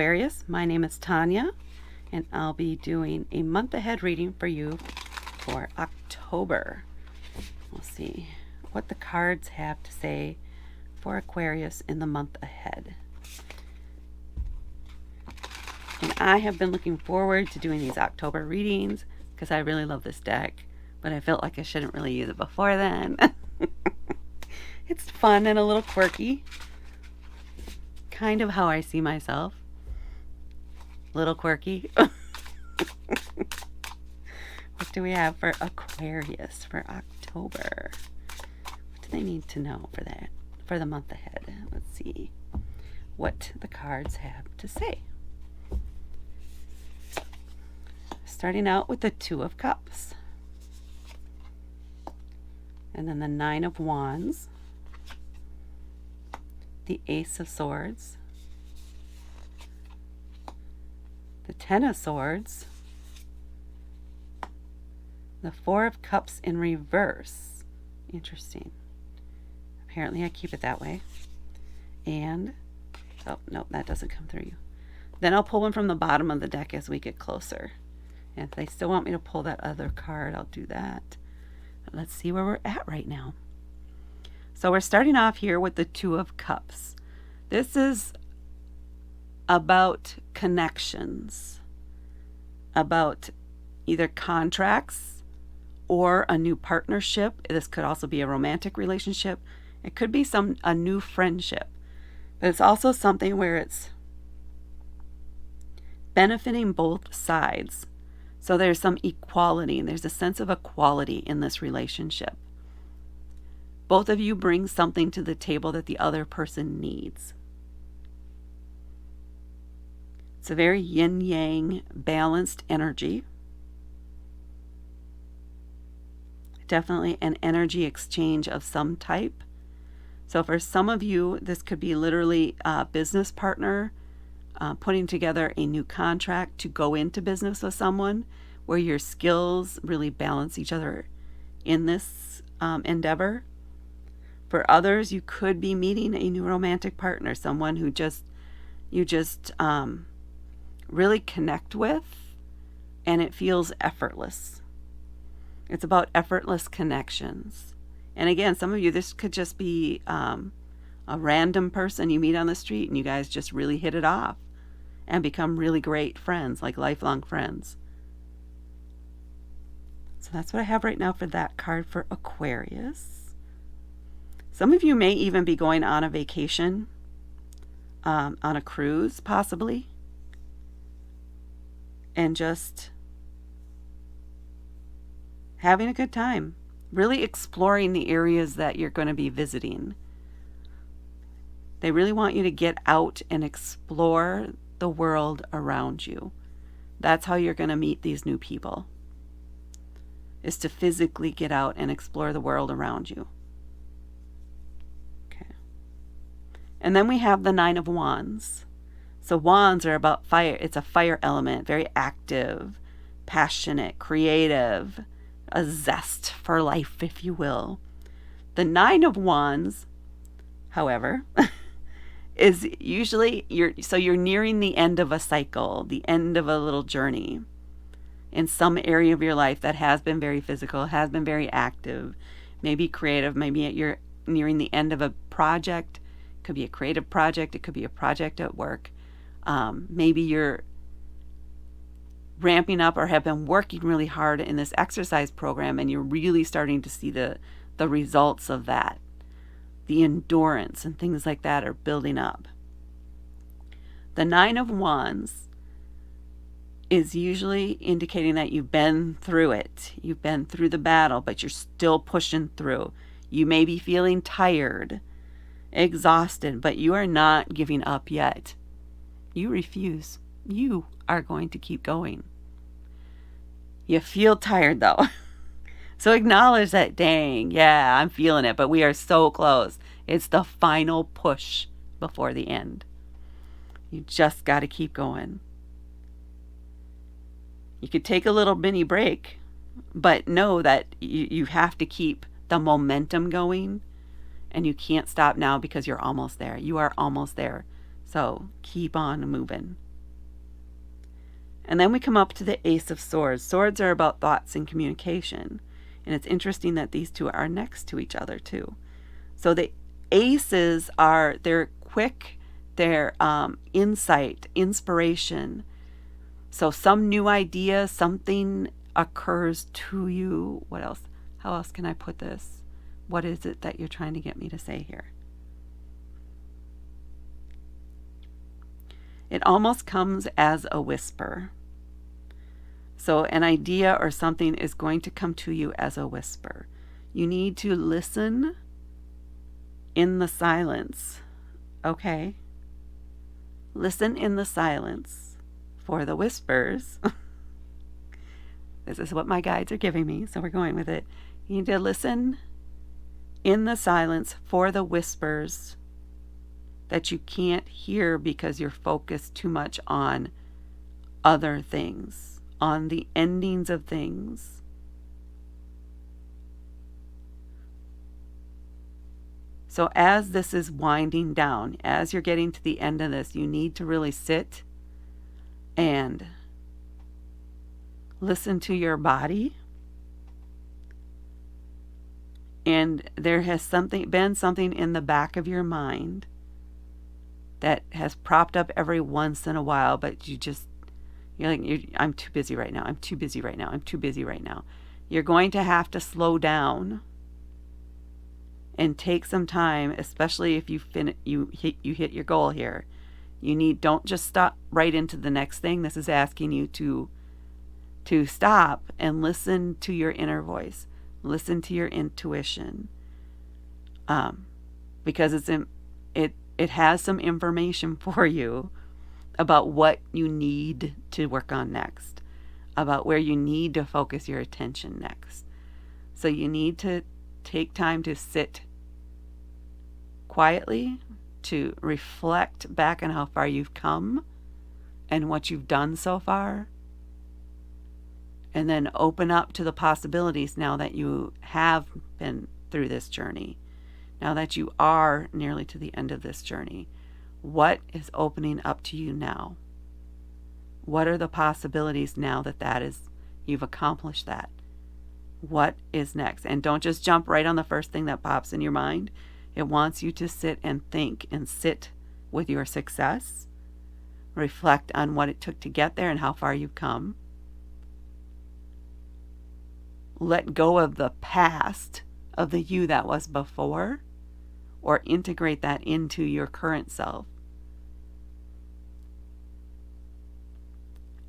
Aquarius. My name is Tanya, and I'll be doing a month ahead reading for you for October. We'll see what the cards have to say for Aquarius in the month ahead. And I have been looking forward to doing these October readings because I really love this deck, but I felt like I shouldn't really use it before then. It's fun and a little quirky. Kind of how I see myself. Little quirky. What do we have for Aquarius for October? What do they need to know for that, for the month ahead? Let's see what the cards have to say. Starting out with the Two of Cups. And then the Nine of Wands. The Ace of Swords, the Ten of Swords, the Four of Cups in reverse. Interesting. Apparently I keep it that way. And, oh, no, that doesn't come through you. Then I'll pull one from the bottom of the deck as we get closer. And if they still want me to pull that other card, I'll do that. But let's see where we're at right now. So we're starting off here with the Two of Cups. This is about connections, about either contracts or a new partnership. This could also be a romantic relationship. It could be a new friendship. But it's also something where it's benefiting both sides. So there's some equality, and there's a sense of equality in this relationship. Both of you bring something to the table that the other person needs. It's a very yin-yang, balanced energy. Definitely an energy exchange of some type. So for some of you, this could be literally a business partner putting together a new contract to go into business with someone where your skills really balance each other in this endeavor. For others, you could be meeting a new romantic partner, someone who you just really connect with, and it feels effortless. It's about effortless connections. And again, some of you, this could just be a random person you meet on the street, and you guys just really hit it off and become really great friends, like lifelong friends. So that's what I have right now for that card for Aquarius. Some of you may even be going on a vacation, on a cruise, possibly, and just having a good time, really exploring the areas that you're going to be visiting. They really want you to get out and explore the world around you. That's how you're going to meet these new people, is to physically get out and explore the world around you. And then we have the Nine of Wands. So wands are about fire. It's a fire element, very active, passionate, creative, a zest for life, if you will. The Nine of Wands, however, is usually you're nearing the end of a cycle, the end of a little journey in some area of your life that has been very physical, has been very active, maybe creative, maybe you're nearing the end of a project. It could be a creative project. It could be a project at work. Maybe you're ramping up or have been working really hard in this exercise program, and you're really starting to see the results of that. The endurance and things like that are building up. The Nine of Wands is usually indicating that you've been through it. You've been through the battle, but you're still pushing through. You may be feeling tired, exhausted, but you are not giving up yet. You refuse. You are going to keep going. You feel tired though. So acknowledge that, dang, yeah, I'm feeling it, but we are so close. It's the final push before the end. You just got to keep going. You could take a little mini break, but know that you have to keep the momentum going, and you can't stop now because you're almost there. You are almost there. So keep on moving. And then we come up to the Ace of Swords. Swords are about thoughts and communication. And it's interesting that these two are next to each other too. So the aces are, they're quick, they're insight, inspiration. So some new idea, something occurs to you. What else? How else can I put this? What is it that you're trying to get me to say here? It almost comes as a whisper. So an idea or something is going to come to you as a whisper. You need to listen in the silence, okay? Listen in the silence for the whispers. This is what my guides are giving me, so we're going with it. You need to listen in the silence for the whispers that you can't hear because you're focused too much on other things, on the endings of things. So as this is winding down, as you're getting to the end of this, you need to really sit and listen to your body. And there has been something in the back of your mind that has propped up every once in a while, but you're like, I'm too busy right now. I'm too busy right now. I'm too busy right now. You're going to have to slow down and take some time, especially if you hit your goal here. Don't just stop right into the next thing. This is asking you to stop and listen to your inner voice, listen to your intuition, because it has some information for you about what you need to work on next, about where you need to focus your attention next. So you need to take time to sit quietly, to reflect back on how far you've come and what you've done so far, and then open up to the possibilities now that you have been through this journey, now that you are nearly to the end of this journey. What is opening up to you now? What are the possibilities now that you've accomplished that? What is next? And don't just jump right on the first thing that pops in your mind. It wants you to sit and think and sit with your success. Reflect on what it took to get there and how far you've come. Let go of the past of the you that was before, or integrate that into your current self.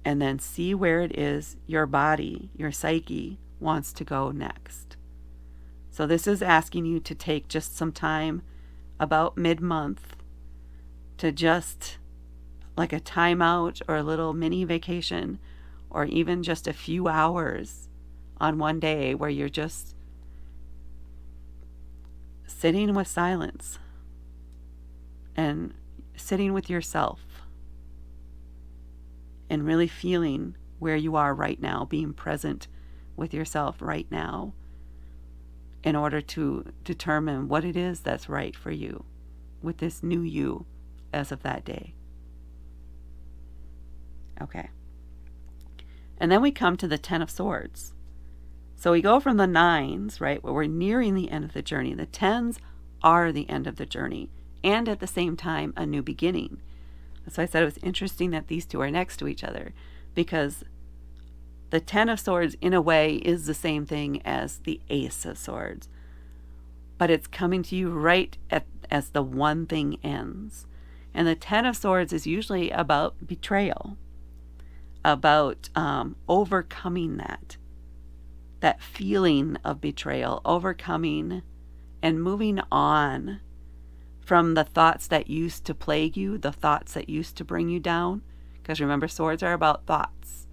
And then see where it is your body, your psyche, wants to go next. So this is asking you to take just some time about mid-month to just like a timeout or a little mini vacation, or even just a few hours on one day where you're just sitting with silence and sitting with yourself and really feeling where you are right now, being present with yourself right now in order to determine what it is that's right for you with this new you as of that day. Okay. And then we come to the Ten of Swords. So we go from the nines, right, where we're nearing the end of the journey. The tens are the end of the journey, and at the same time, a new beginning. So I said it was interesting that these two are next to each other, because the Ten of Swords, in a way, is the same thing as the Ace of Swords. But it's coming to you right as the one thing ends. And the Ten of Swords is usually about betrayal, about overcoming that feeling of betrayal, overcoming and moving on from the thoughts that used to plague you, the thoughts that used to bring you down. Because remember, swords are about thoughts,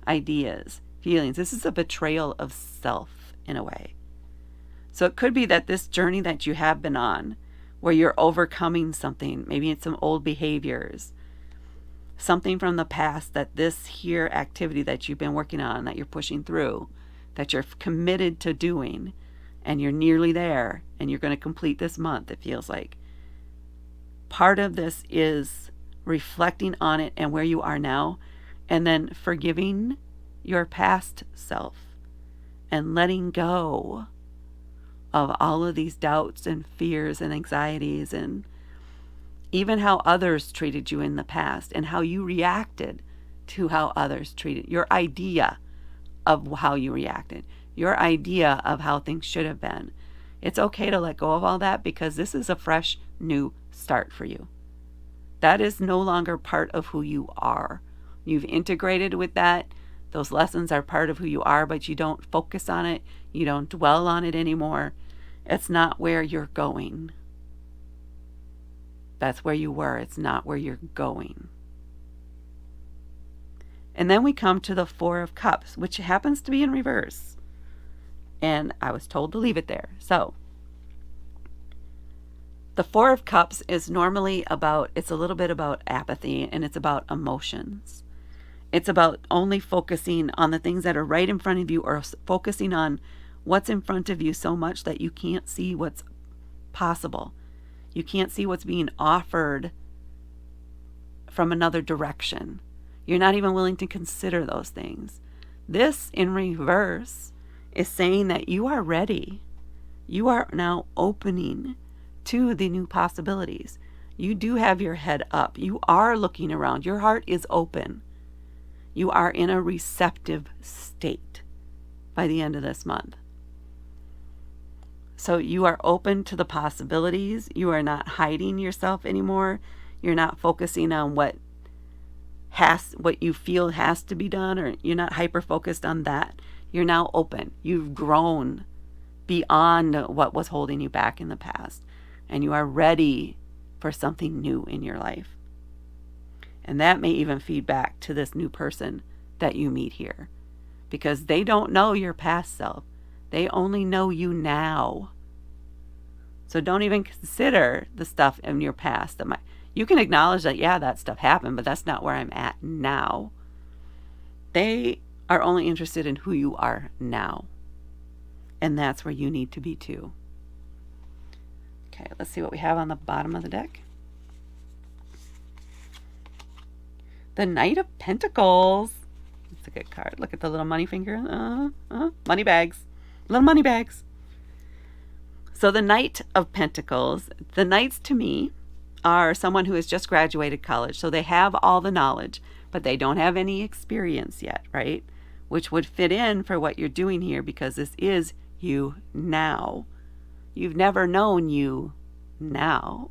ideas, feelings. This is a betrayal of self in a way. So it could be that this journey that you have been on, where you're overcoming something, maybe it's some old behaviors, something from the past, that this here activity that you've been working on, that you're pushing through, that you're committed to doing, and you're nearly there, and you're going to complete this month, it feels like. Part of this is reflecting on it and where you are now, And then forgiving your past self and letting go of all of these doubts and fears and anxieties, and even how others treated you in the past and how you reacted to how others treated your idea of how you reacted, your idea of how things should have been. It's okay to let go of all that, because this is a fresh new start for you. That is no longer part of who you are. You've integrated with that. Those lessons are part of who you are, but you don't focus on it. You don't dwell on it anymore. It's not where you're going. That's where you were. It's not where you're going. And then we come to the Four of Cups, which happens to be in reverse. And I was told to leave it there. So the Four of Cups is normally about, it's a little bit about apathy, and it's about emotions. It's about only focusing on the things that are right in front of you, or focusing on what's in front of you so much that you can't see what's possible. You can't see what's being offered from another direction. You're not even willing to consider those things. This in reverse is saying that you are ready. You are now opening to the new possibilities. You do have your head up. You are looking around. Your heart is open. You are in a receptive state by the end of this month. So you are open to the possibilities. You are not hiding yourself anymore. You're not focusing on what you feel has to be done, or you're not hyper focused on that. You're now open. You've grown beyond what was holding you back in the past, and you are ready for something new in your life. And that may even feed back to this new person that you meet here, because they don't know your past self. They only know you now. So don't even consider the stuff in your past that you can acknowledge that, yeah, that stuff happened, but that's not where I'm at now. They are only interested in who you are now. And that's where you need to be too. Okay, let's see what we have on the bottom of the deck. The Knight of Pentacles. That's a good card. Look at the little money finger. Money bags. Little money bags. So the Knight of Pentacles. The Knights to me are someone who has just graduated college. So they have all the knowledge, but they don't have any experience yet, right? Which would fit in for what you're doing here, because this is you now. You've never known you now.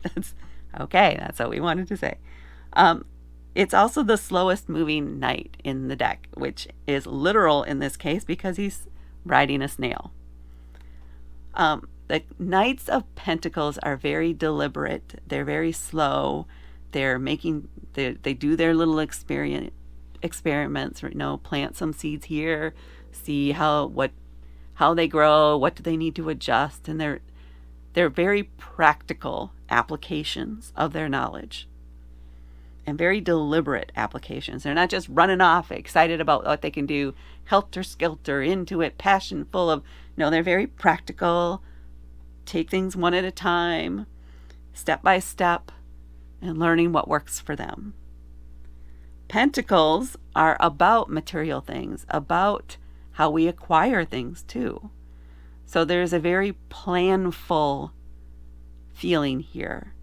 That's okay. That's what we wanted to say. It's also the slowest moving knight in the deck, which is literal in this case because he's riding a snail. The Knights of Pentacles are very deliberate. They're very slow. They do their little experiments, plant some seeds here, see how they grow, what do they need to adjust, and they're very practical applications of their knowledge, and very deliberate applications. They're not just running off excited about what they can do, helter-skelter into it, passion full of, no, they're very practical, take things one at a time, step by step, and learning what works for them. Pentacles are about material things, about how we acquire things too. So there's a very planful feeling here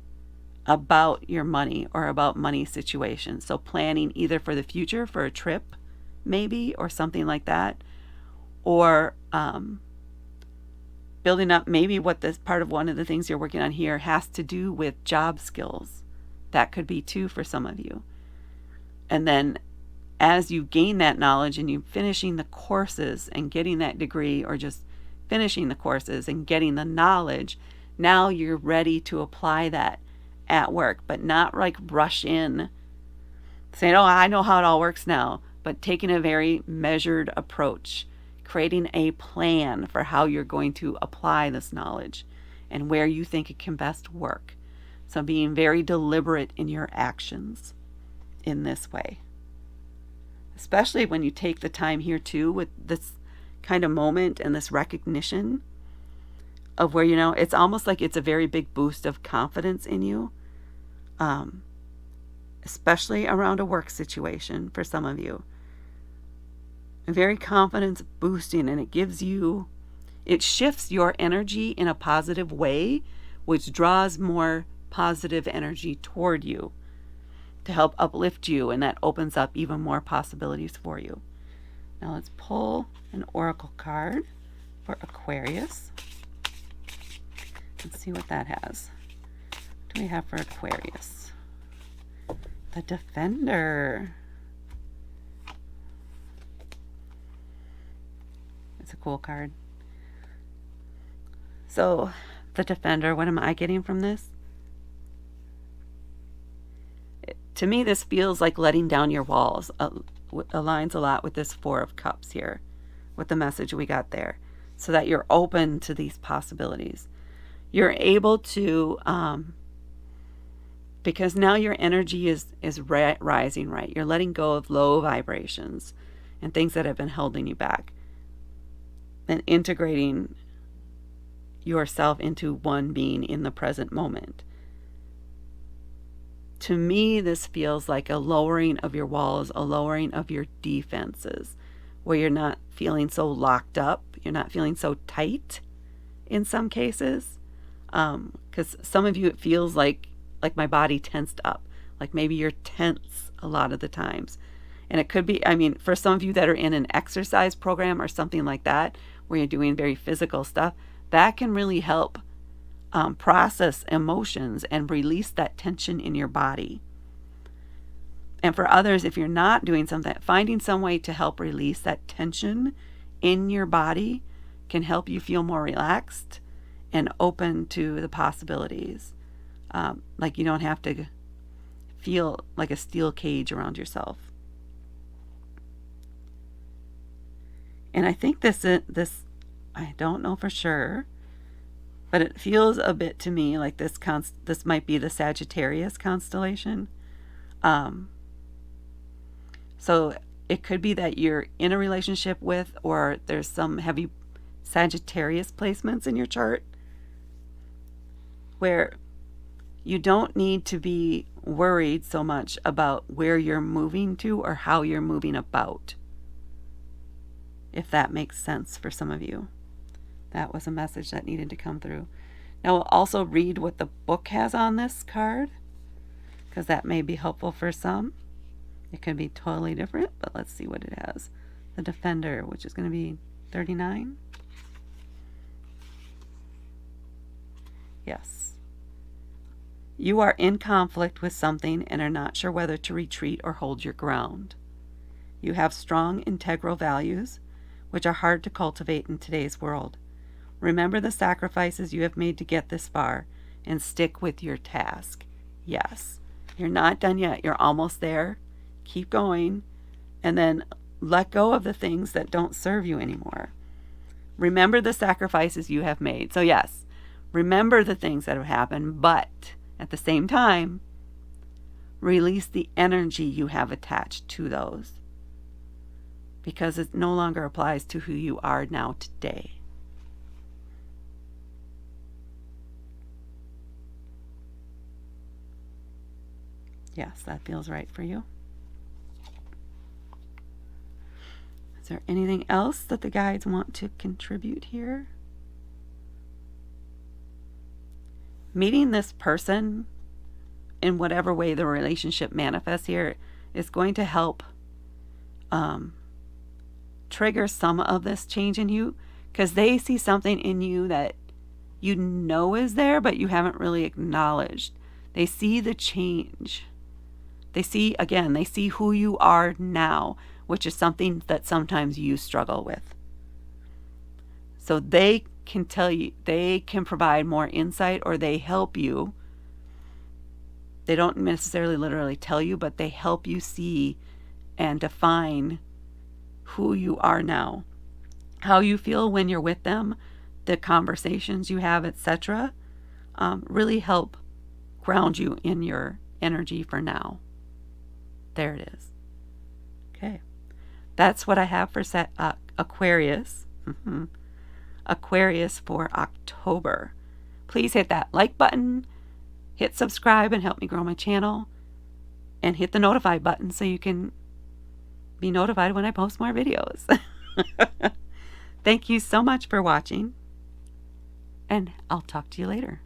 about your money or about money situations. So planning either for the future, for a trip maybe, or something like that, or building up maybe what this part of one of the things you're working on here has to do with job skills. That could be too for some of you. And then as you gain that knowledge and you're finishing the courses and getting that degree, or just finishing the courses and getting the knowledge, now you're ready to apply that at work, but not like rush in saying, oh, I know how it all works now, but taking a very measured approach, creating a plan for how you're going to apply this knowledge and where you think it can best work. So being very deliberate in your actions in this way. Especially when you take the time here too with this kind of moment and this recognition of where, it's almost like it's a very big boost of confidence in you. especially around a work situation for some of you. Very confidence boosting, and it shifts your energy in a positive way, which draws more positive energy toward you to help uplift you, and that opens up even more possibilities for you. Now let's pull an oracle card for Aquarius. Let's see what that has. What do we have for Aquarius? The Defender. It's a cool card. So, the Defender, what am I getting from this? To me, this feels like letting down your walls. Aligns a lot with this Four of Cups here, with the message we got there, so that you're open to these possibilities. You're able to, because now your energy is rising, right? You're letting go of low vibrations and things that have been holding you back, and integrating yourself into one being in the present moment. To me, this feels like a lowering of your walls, a lowering of your defenses, where you're not feeling so locked up, you're not feeling so tight in some cases. Because some of you, it feels like my body tensed up, like maybe you're tense a lot of the times. And it could be, for some of you that are in an exercise program or something like that, where you're doing very physical stuff, that can really help process emotions and release that tension in your body. And for others, if you're not doing something, finding some way to help release that tension in your body can help you feel more relaxed and open to the possibilities. Like you don't have to feel like a steel cage around yourself. And I think this, I don't know for sure, but it feels a bit to me like this might be the Sagittarius constellation. So it could be that you're in a relationship with, or there's some heavy Sagittarius placements in your chart, where you don't need to be worried so much about where you're moving to or how you're moving about, if that makes sense for some of you. That was a message that needed to come through. Now we'll also read what the book has on this card, because that may be helpful for some. It could be totally different, but let's see what it has. The Defender, which is going to be 39. Yes. You are in conflict with something and are not sure whether to retreat or hold your ground. You have strong integral values, which are hard to cultivate in today's world. Remember the sacrifices you have made to get this far, and stick with your task. Yes, you're not done yet. You're almost there. Keep going, and then let go of the things that don't serve you anymore. Remember the sacrifices you have made. So yes, remember the things that have happened, but at the same time, release the energy you have attached to those, because it no longer applies to who you are now today. Yes, that feels right for you. Is there anything else that the guides want to contribute here? Meeting this person, in whatever way the relationship manifests here, is going to help trigger some of this change in you, because they see something in you that you know is there, but you haven't really acknowledged. They see the change. They see who you are now, which is something that sometimes you struggle with. So they can tell you, they can provide more insight, or they help you. They don't necessarily literally tell you, but they help you see and define who you are now, how you feel when you're with them, the conversations you have, etc. Really help ground you in your energy for now. There it is. Okay. That's what I have for Aquarius. Aquarius for October. Please hit that like button, hit subscribe, and help me grow my channel. and hit the notify button so you can be notified when I post more videos. Thank you so much for watching, and I'll talk to you later.